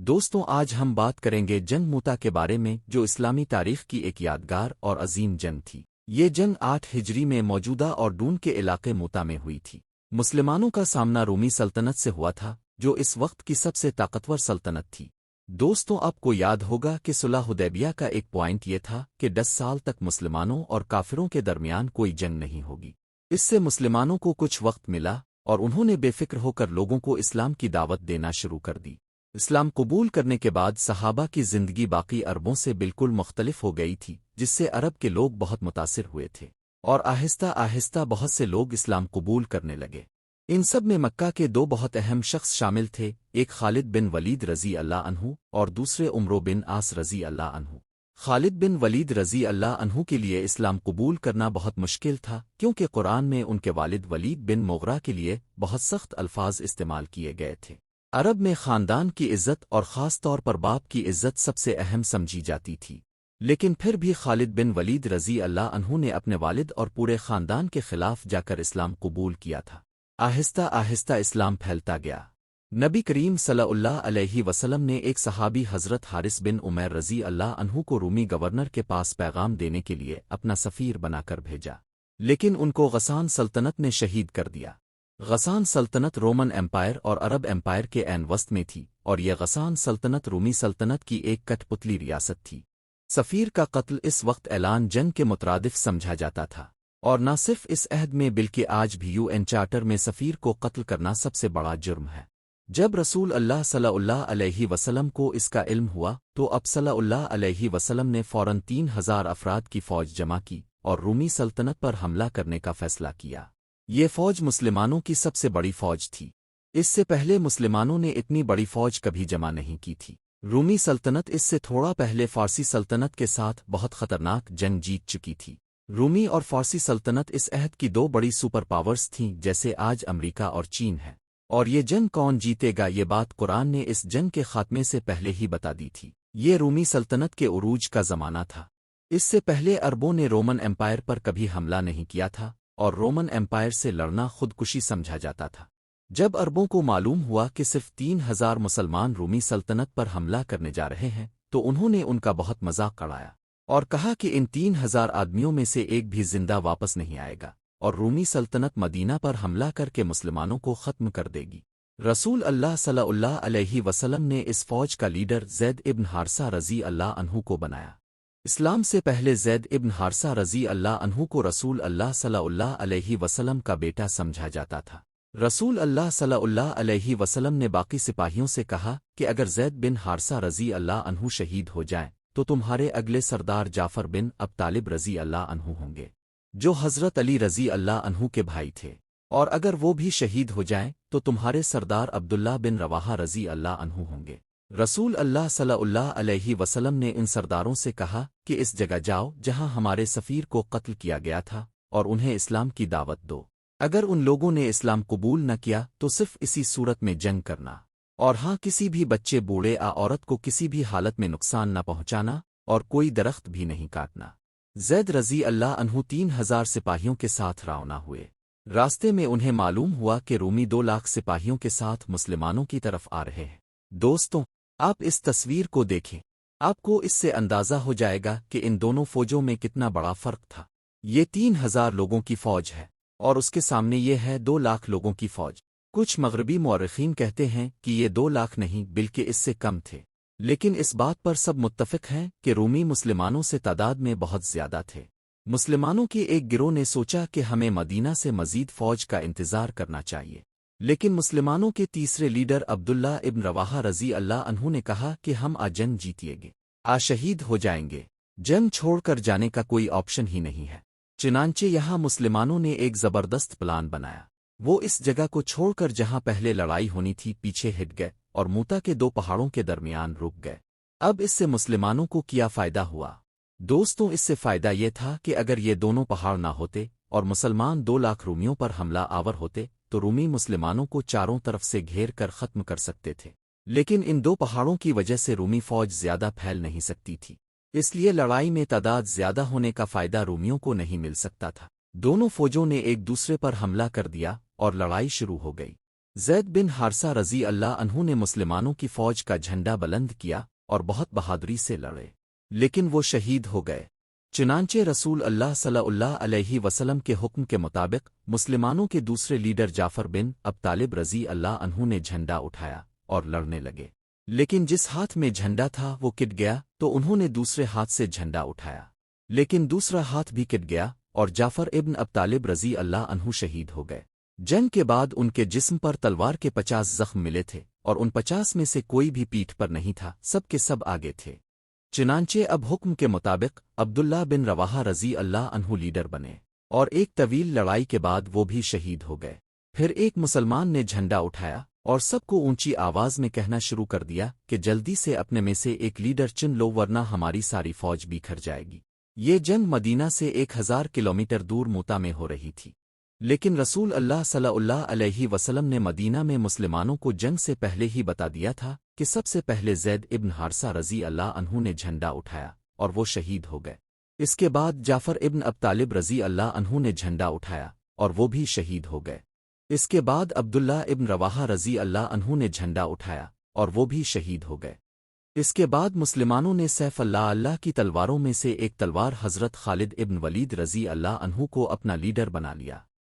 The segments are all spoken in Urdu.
دوستوں آج ہم بات کریں گے جنگ موتا کے بارے میں جو اسلامی تاریخ کی ایک یادگار اور عظیم جنگ تھی۔ یہ جنگ 8 ہجری میں موجودہ اور ڈون کے علاقے موتا میں ہوئی تھی۔ مسلمانوں کا سامنا رومی سلطنت سے ہوا تھا جو اس وقت کی سب سے طاقتور سلطنت تھی۔ دوستوں آپ کو یاد ہوگا کہ صلح حدیبیہ کا ایک پوائنٹ یہ تھا کہ 10 سال تک مسلمانوں اور کافروں کے درمیان کوئی جنگ نہیں ہوگی۔ اس سے مسلمانوں کو کچھ وقت ملا اور انہوں نے بے فکر ہو کر لوگوں کو اسلام کی دعوت دینا شروع کر دی۔ اسلام قبول کرنے کے بعد صحابہ کی زندگی باقی عربوں سے بالکل مختلف ہو گئی تھی، جس سے عرب کے لوگ بہت متاثر ہوئے تھے اور آہستہ آہستہ بہت سے لوگ اسلام قبول کرنے لگے۔ ان سب میں مکہ کے 2 بہت اہم شخص شامل تھے، ایک خالد بن ولید رضی اللہ عنہ اور دوسرے عمرو بن عاص رضی اللہ عنہ۔ خالد بن ولید رضی اللہ عنہ کے لیے اسلام قبول کرنا بہت مشکل تھا کیونکہ قرآن میں ان کے والد ولید بن مغرہ کے لیے بہت سخت الفاظ استعمال کیے گئے تھے۔ عرب میں خاندان کی عزت اور خاص طور پر باپ کی عزت سب سے اہم سمجھی جاتی تھی، لیکن پھر بھی خالد بن ولید رضی اللہ عنہ نے اپنے والد اور پورے خاندان کے خلاف جا کر اسلام قبول کیا تھا۔ آہستہ آہستہ اسلام پھیلتا گیا۔ نبی کریم صلی اللہ علیہ وسلم نے ایک صحابی حضرت حارث بن عمیر رضی اللہ عنہ کو رومی گورنر کے پاس پیغام دینے کے لیے اپنا سفیر بنا کر بھیجا، لیکن ان کو غسان سلطنت نے شہید کر دیا۔ غسان سلطنت رومن ایمپائر اور عرب ایمپائر کے عین وسط میں تھی، اور یہ غسان سلطنت رومی سلطنت کی ایک کٹ پتلی ریاست تھی۔ سفیر کا قتل اس وقت اعلان جنگ کے مترادف سمجھا جاتا تھا، اور نہ صرف اس عہد میں بلکہ آج بھی UN چارٹر میں سفیر کو قتل کرنا سب سے بڑا جرم ہے۔ جب رسول اللہ صلی اللہ علیہ وسلم کو اس کا علم ہوا تو اب صلی اللہ علیہ وسلم نے فوراً 3000 افراد کی فوج جمع کی اور رومی سلطنت پر حملہ کرنے کا فیصلہ کیا۔ یہ فوج مسلمانوں کی سب سے بڑی فوج تھی۔ اس سے پہلے مسلمانوں نے اتنی بڑی فوج کبھی جمع نہیں کی تھی۔ رومی سلطنت اس سے تھوڑا پہلے فارسی سلطنت کے ساتھ بہت خطرناک جنگ جیت چکی تھی۔ رومی اور فارسی سلطنت اس عہد کی 2 بڑی سپر پاورز تھیں جیسے آج امریکہ اور چین ہے، اور یہ جنگ کون جیتے گا یہ بات قرآن نے اس جنگ کے خاتمے سے پہلے ہی بتا دی تھی۔ یہ رومی سلطنت کے عروج کا زمانہ تھا۔ اس سے پہلے عربوں نے رومن ایمپائر پر کبھی حملہ نہیں کیا تھا اور رومن ایمپائر سے لڑنا خودکشی سمجھا جاتا تھا۔ جب عربوں کو معلوم ہوا کہ صرف 3000 مسلمان رومی سلطنت پر حملہ کرنے جا رہے ہیں تو انہوں نے ان کا بہت مذاق اڑایا اور کہا کہ ان 3000 آدمیوں میں سے ایک بھی زندہ واپس نہیں آئے گا، اور رومی سلطنت مدینہ پر حملہ کر کے مسلمانوں کو ختم کر دے گی۔ رسول اللہ صلی اللہ علیہ وسلم نے اس فوج کا لیڈر زید ابن حارثہ رضی اللہ عنہ کو بنایا۔ اسلام سے پہلے زید ابن حارثہ رضی اللہ عنہ کو رسول اللہ صلی اللہ علیہ وسلم کا بیٹا سمجھا جاتا تھا۔ رسول اللہ صلی اللہ علیہ وسلم نے باقی سپاہیوں سے کہا کہ اگر زید بن حارثہ رضی اللہ عنہ شہید ہو جائیں تو تمہارے اگلے سردار جعفر بن اب طالب رضی اللہ عنہ ہوں گے، جو حضرت علی رضی اللہ عنہ کے بھائی تھے، اور اگر وہ بھی شہید ہو جائیں تو تمہارے سردار عبداللہ بن رواحہ رضی اللہ عنہ ہوں گے۔ رسول اللہ صلی اللہ علیہ وسلم نے ان سرداروں سے کہا کہ اس جگہ جاؤ جہاں ہمارے سفیر کو قتل کیا گیا تھا اور انہیں اسلام کی دعوت دو۔ اگر ان لوگوں نے اسلام قبول نہ کیا تو صرف اسی صورت میں جنگ کرنا، اور ہاں کسی بھی بچے بوڑھے یا عورت کو کسی بھی حالت میں نقصان نہ پہنچانا اور کوئی درخت بھی نہیں کاٹنا۔ زید رضی اللہ عنہ 3000 سپاہیوں کے ساتھ روانہ ہوئے۔ راستے میں انہیں معلوم ہوا کہ رومی 2 لاکھ سپاہیوں کے ساتھ مسلمانوں کی طرف آ رہے ہیں۔ دوستوں آپ اس تصویر کو دیکھیں، آپ کو اس سے اندازہ ہو جائے گا کہ ان دونوں فوجوں میں کتنا بڑا فرق تھا۔ یہ 3000 لوگوں کی فوج ہے اور اس کے سامنے یہ ہے 2 لاکھ لوگوں کی فوج۔ کچھ مغربی مورخین کہتے ہیں کہ یہ 2 لاکھ نہیں بلکہ اس سے کم تھے، لیکن اس بات پر سب متفق ہیں کہ رومی مسلمانوں سے تعداد میں بہت زیادہ تھے۔ مسلمانوں کے ایک گروہ نے سوچا کہ ہمیں مدینہ سے مزید فوج کا انتظار کرنا چاہیے، لیکن مسلمانوں کے تیسرے لیڈر عبداللہ ابن رواحہ رضی اللہ عنہ نے کہا کہ ہم جنگ جیتیں گے، شہید ہو جائیں گے، جنگ چھوڑ کر جانے کا کوئی آپشن ہی نہیں ہے۔ چنانچہ یہاں مسلمانوں نے ایک زبردست پلان بنایا۔ وہ اس جگہ کو چھوڑ کر جہاں پہلے لڑائی ہونی تھی پیچھے ہٹ گئے اور موتا کے 2 پہاڑوں کے درمیان رک گئے۔ اب اس سے مسلمانوں کو کیا فائدہ ہوا؟ دوستوں اس سے فائدہ یہ تھا کہ اگر یہ دونوں پہاڑ نہ ہوتے اور مسلمان 2 لاکھ رومیوں پر حملہ آور ہوتے تو رومی مسلمانوں کو چاروں طرف سے گھیر کر ختم کر سکتے تھے، لیکن ان 2 پہاڑوں کی وجہ سے رومی فوج زیادہ پھیل نہیں سکتی تھی، اس لیے لڑائی میں تعداد زیادہ ہونے کا فائدہ رومیوں کو نہیں مل سکتا تھا۔ دونوں فوجوں نے ایک دوسرے پر حملہ کر دیا اور لڑائی شروع ہو گئی۔ زید بن حارثہ رضی اللہ عنہ نے مسلمانوں کی فوج کا جھنڈا بلند کیا اور بہت بہادری سے لڑے، لیکن وہ شہید ہو گئے۔ چنانچہ رسول اللہ صلی اللہ علیہ وسلم کے حکم کے مطابق مسلمانوں کے دوسرے لیڈر جعفر بن ابی طالب رضی اللہ عنہ نے جھنڈا اٹھایا اور لڑنے لگے، لیکن جس ہاتھ میں جھنڈا تھا وہ کٹ گیا، تو انہوں نے دوسرے ہاتھ سے جھنڈا اٹھایا، لیکن دوسرا ہاتھ بھی کٹ گیا اور جعفر ابن ابی طالب رضی اللہ عنہ شہید ہو گئے۔ جنگ کے بعد ان کے جسم پر تلوار کے 50 زخم ملے تھے، اور ان 50 میں سے کوئی بھی پیٹھ پر نہیں تھا، سب کے سب آگے تھے۔ چنانچہ اب حکم کے مطابق عبداللہ بن رواحہ رضی اللہ عنہ لیڈر بنے، اور ایک طویل لڑائی کے بعد وہ بھی شہید ہو گئے۔ پھر ایک مسلمان نے جھنڈا اٹھایا اور سب کو اونچی آواز میں کہنا شروع کر دیا کہ جلدی سے اپنے میں سے ایک لیڈر چن لو ورنہ ہماری ساری فوج بکھر جائے گی۔ یہ جنگ مدینہ سے 1000 کلومیٹر دور موتا میں ہو رہی تھی، لیکن رسول اللہ صلی اللہ علیہ وسلم نے مدینہ میں مسلمانوں کو جنگ سے پہلے ہی بتا دیا تھا کہ سب سے پہلے زید ابن حارثہ رضی اللہ عنہ نے جھنڈا اٹھایا اور وہ شہید ہو گئے۔ اس کے بعد جعفر ابن ابی طالب رضی اللہ عنہ نے جھنڈا اٹھایا اور وہ بھی شہید ہو گئے۔ اس کے بعد عبداللہ ابن رواحہ رضی اللہ عنہ نے جھنڈا اٹھایا اور وہ بھی شہید ہو گئے۔ اس کے بعد مسلمانوں نے سیف اللہ کی تلواروں میں سے ایک تلوار حضرت خالد ابن ولید رضی اللہ عنہ کو اپنا لیڈر بنا لیا۔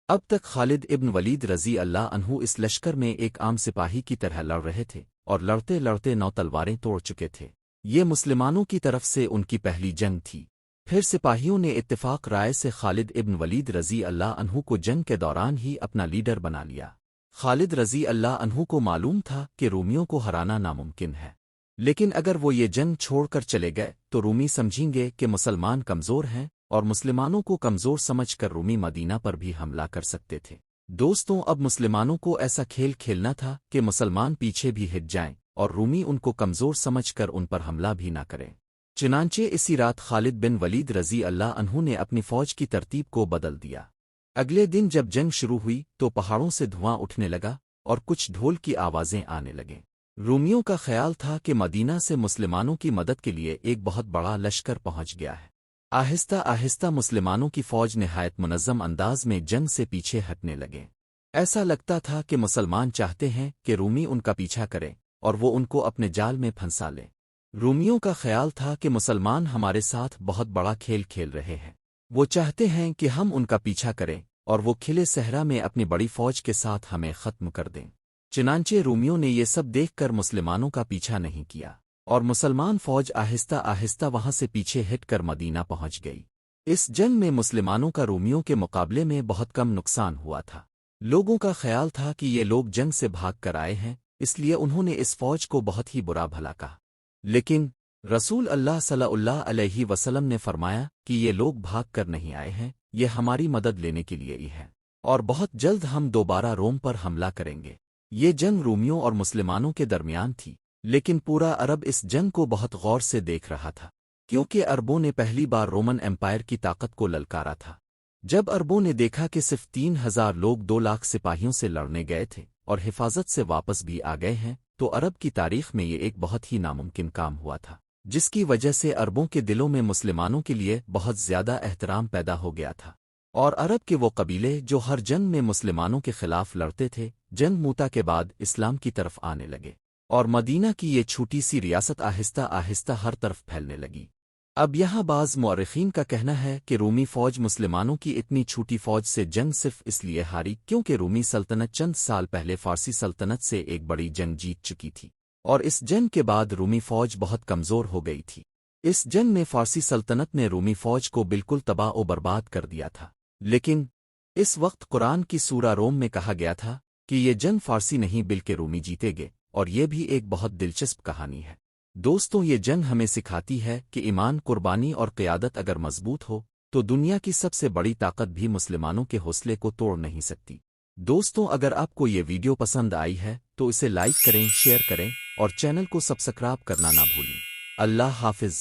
اب تک خالد ابن ولید رضی اللہ عنہ اس لشکر میں ایک عام سپاہی کی طرح لڑ رہے تھے اور لڑتے لڑتے 9 تلواریں توڑ چکے تھے۔ یہ مسلمانوں کی طرف سے ان کی پہلی جنگ تھی۔ پھر سپاہیوں نے اتفاق رائے سے خالد ابن ولید رضی اللہ عنہ کو جنگ کے دوران ہی اپنا لیڈر بنا لیا۔ خالد رضی اللہ عنہ کو معلوم تھا کہ رومیوں کو ہرانا ناممکن ہے، لیکن اگر وہ یہ جنگ چھوڑ کر چلے گئے تو رومی سمجھیں گے کہ مسلمان کمزور ہیں، اور مسلمانوں کو کمزور سمجھ کر رومی مدینہ پر بھی حملہ کر سکتے تھے۔ دوستوں، اب مسلمانوں کو ایسا کھیل کھیلنا تھا کہ مسلمان پیچھے بھی ہٹ جائیں اور رومی ان کو کمزور سمجھ کر ان پر حملہ بھی نہ کریں۔ چنانچہ اسی رات خالد بن ولید رضی اللہ عنہ نے اپنی فوج کی ترتیب کو بدل دیا۔ اگلے دن جب جنگ شروع ہوئی تو پہاڑوں سے دھواں اٹھنے لگا اور کچھ ڈھول کی آوازیں آنے لگیں۔ رومیوں کا خیال تھا کہ مدینہ سے مسلمانوں کی مدد کے لیے ایک بہت بڑا لشکر پہنچ گیا ہے۔ آہستہ آہستہ مسلمانوں کی فوج نہایت منظم انداز میں جنگ سے پیچھے ہٹنے لگے۔ ایسا لگتا تھا کہ مسلمان چاہتے ہیں کہ رومی ان کا پیچھا کریں اور وہ ان کو اپنے جال میں پھنسا لیں۔ رومیوں کا خیال تھا کہ مسلمان ہمارے ساتھ بہت بڑا کھیل کھیل رہے ہیں، وہ چاہتے ہیں کہ ہم ان کا پیچھا کریں اور وہ کھلے صحرا میں اپنی بڑی فوج کے ساتھ ہمیں ختم کر دیں۔ چنانچہ رومیوں نے یہ سب دیکھ کر مسلمانوں کا پیچھا نہیں کیا، اور مسلمان فوج آہستہ آہستہ وہاں سے پیچھے ہٹ کر مدینہ پہنچ گئی۔ اس جنگ میں مسلمانوں کا رومیوں کے مقابلے میں بہت کم نقصان ہوا تھا۔ لوگوں کا خیال تھا کہ یہ لوگ جنگ سے بھاگ کر آئے ہیں، اس لیے انہوں نے اس فوج کو بہت ہی برا بھلا کہا، لیکن رسول اللہ صلی اللہ علیہ وسلم نے فرمایا کہ یہ لوگ بھاگ کر نہیں آئے ہیں، یہ ہماری مدد لینے کے لیے ہی ہے، اور بہت جلد ہم دوبارہ روم پر حملہ کریں گے۔ یہ جنگ رومیوں اور مسلمانوں کے درمیان تھی، لیکن پورا عرب اس جنگ کو بہت غور سے دیکھ رہا تھا، کیونکہ عربوں نے پہلی بار رومن ایمپائر کی طاقت کو للکارا تھا۔ جب عربوں نے دیکھا کہ صرف 3000 لوگ 2 لاکھ سپاہیوں سے لڑنے گئے تھے اور حفاظت سے واپس بھی آ گئے ہیں، تو عرب کی تاریخ میں یہ ایک بہت ہی ناممکن کام ہوا تھا، جس کی وجہ سے عربوں کے دلوں میں مسلمانوں کے لیے بہت زیادہ احترام پیدا ہو گیا تھا، اور عرب کے وہ قبیلے جو ہر جنگ میں مسلمانوں کے خلاف لڑتے تھے، جنگ موتا کے بعد اسلام کی طرف آنے لگے، اور مدینہ کی یہ چھوٹی سی ریاست آہستہ آہستہ ہر طرف پھیلنے لگی۔ اب یہاں بعض مورخین کا کہنا ہے کہ رومی فوج مسلمانوں کی اتنی چھوٹی فوج سے جنگ صرف اس لیے ہاری کیونکہ رومی سلطنت چند سال پہلے فارسی سلطنت سے ایک بڑی جنگ جیت چکی تھی، اور اس جنگ کے بعد رومی فوج بہت کمزور ہو گئی تھی۔ اس جنگ میں فارسی سلطنت نے رومی فوج کو بالکل تباہ و برباد کر دیا تھا، لیکن اس وقت قرآن کی سورہ روم میں کہا گیا تھا کہ یہ جنگ فارسی نہیں بلکہ رومی جیتے گے، اور یہ بھی ایک بہت دلچسپ کہانی ہے۔ دوستوں، یہ جنگ ہمیں سکھاتی ہے کہ ایمان، قربانی اور قیادت اگر مضبوط ہو تو دنیا کی سب سے بڑی طاقت بھی مسلمانوں کے حوصلے کو توڑ نہیں سکتی۔ دوستوں، اگر آپ کو یہ ویڈیو پسند آئی ہے تو اسے لائک کریں، شیئر کریں اور چینل کو سبسکرائب کرنا نہ بھولیں۔ اللہ حافظ۔